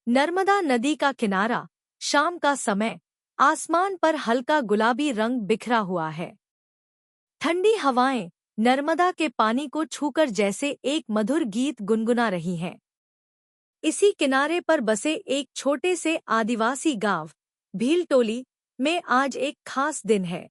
नर्मदा नदी का किनारा, शाम का समय, आसमान पर हल्का गुलाबी रंग बिखरा हुआ है। ठंडी हवाएं नर्मदा के पानी को छूकर जैसे एक मधुर गीत गुनगुना रही हैं। इसी किनारे पर बसे एक छोटे से आदिवासी गांव भीलटोली में आज एक खास दिन है।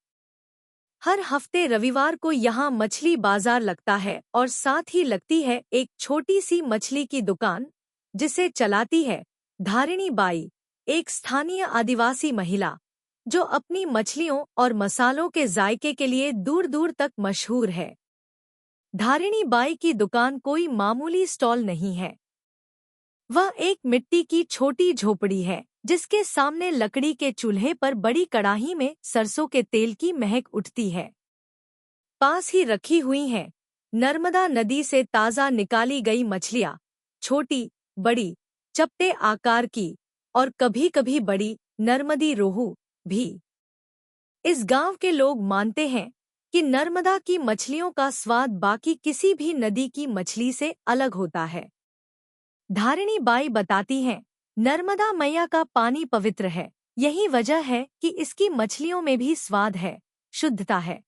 हर हफ्ते रविवार को यहाँ मछली बाजार लगता है और साथ ही लगती है एक छोटी सी मछली की दुकान, जिसे चलाती है धारिणी बाई, एक स्थानीय आदिवासी महिला जो अपनी मछलियों और मसालों के जायके के लिए दूर दूर तक मशहूर है। धारिणी बाई की दुकान कोई मामूली स्टॉल नहीं है। वह एक मिट्टी की छोटी झोपड़ी है जिसके सामने लकड़ी के चूल्हे पर बड़ी कड़ाही में सरसों के तेल की महक उठती है। पास ही रखी हुई हैं नर्मदा नदी से ताज़ा निकाली गई मछलियाँ, छोटी बड़ी चपटे आकार की और कभी कभी बड़ी नर्मदी रोहू भी। इस गांव के लोग मानते हैं कि नर्मदा की मछलियों का स्वाद बाकी किसी भी नदी की मछली से अलग होता है। धारिणी बाई बताती हैं, नर्मदा मैया का पानी पवित्र है, यही वजह है कि इसकी मछलियों में भी स्वाद है, शुद्धता है।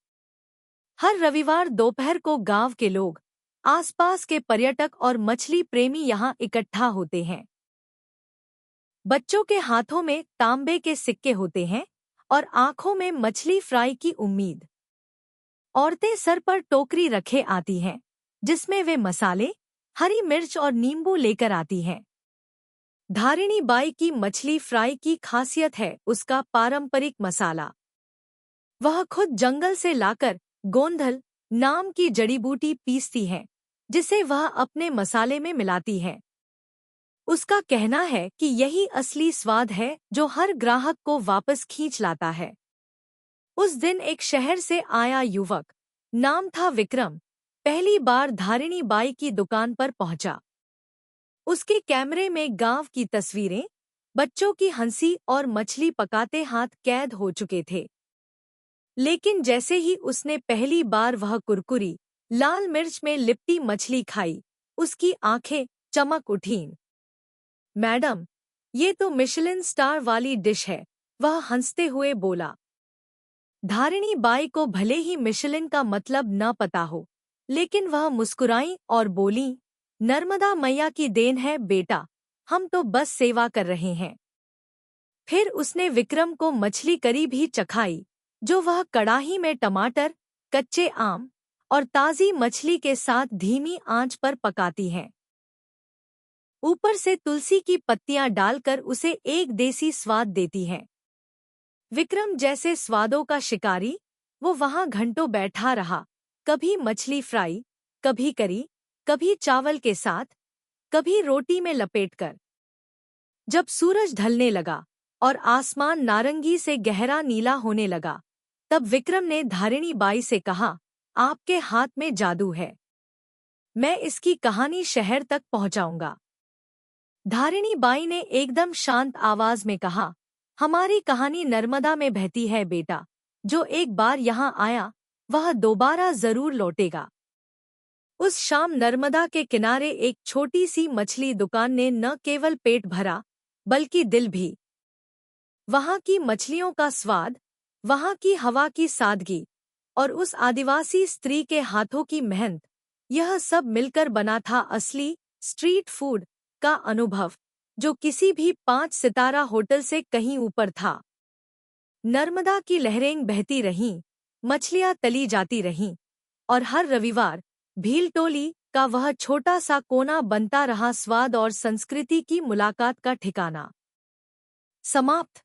हर रविवार दोपहर को गांव के लोग, आसपास के पर्यटक और मछली प्रेमी यहाँ इकट्ठा होते हैं। बच्चों के हाथों में तांबे के सिक्के होते हैं और आंखों में मछली फ्राई की उम्मीद। औरतें सर पर टोकरी रखे आती हैं जिसमें वे मसाले, हरी मिर्च और नींबू लेकर आती हैं। धारिणी बाई की मछली फ्राई की खासियत है उसका पारंपरिक मसाला। वह खुद जंगल से लाकर गोंधल नाम की जड़ी बूटी पीसती हैं, जिसे वह अपने मसाले में मिलाती है। उसका कहना है कि यही असली स्वाद है जो हर ग्राहक को वापस खींच लाता है। उस दिन एक शहर से आया युवक, नाम था विक्रम, पहली बार धारिणी बाई की दुकान पर पहुंचा। उसके कैमरे में गांव की तस्वीरें, बच्चों की हंसी और मछली पकाते हाथ कैद हो चुके थे। लेकिन जैसे ही उसने पहली बार वह कुरकुरी लाल मिर्च में लिपटी मछली खाई, उसकी आंखें चमक उठीं। मैडम, ये तो मिशेलिन स्टार वाली डिश है, वह हंसते हुए बोला। धारिणी बाई को भले ही मिशेलिन का मतलब न पता हो, लेकिन वह मुस्कुराई और बोली, नर्मदा मैया की देन है बेटा, हम तो बस सेवा कर रहे हैं। फिर उसने विक्रम को मछली करी भी चखाई, जो वह कड़ाही में टमाटर, कच्चे आम और ताज़ी मछली के साथ धीमी आंच पर पकाती हैं। ऊपर से तुलसी की पत्तियां डालकर उसे एक देसी स्वाद देती हैं। विक्रम जैसे स्वादों का शिकारी, वो वहां घंटों बैठा रहा, कभी मछली फ्राई, कभी करी, कभी चावल के साथ, कभी रोटी में लपेटकर। जब सूरज ढलने लगा और आसमान नारंगी से गहरा नीला होने लगा, तब विक्रम ने धारिणी बाई से कहा, आपके हाथ में जादू है, मैं इसकी कहानी शहर तक पहुंचाऊंगा। धारिणी बाई ने एकदम शांत आवाज में कहा, हमारी कहानी नर्मदा में बहती है बेटा, जो एक बार यहाँ आया वह दोबारा जरूर लौटेगा। उस शाम नर्मदा के किनारे एक छोटी सी मछली दुकान ने न केवल पेट भरा, बल्कि दिल भी। वहाँ की मछलियों का स्वाद, वहाँ की हवा की सादगी और उस आदिवासी स्त्री के हाथों की मेहनत, यह सब मिलकर बना था असली स्ट्रीट फूड का अनुभव, जो किसी भी 5 सितारा होटल से कहीं ऊपर था। नर्मदा की लहरें बहती रहीं, मछलियाँ तली जाती रहीं और हर रविवार भीलटोली का वह छोटा सा कोना बनता रहा स्वाद और संस्कृति की मुलाकात का ठिकाना। समाप्त।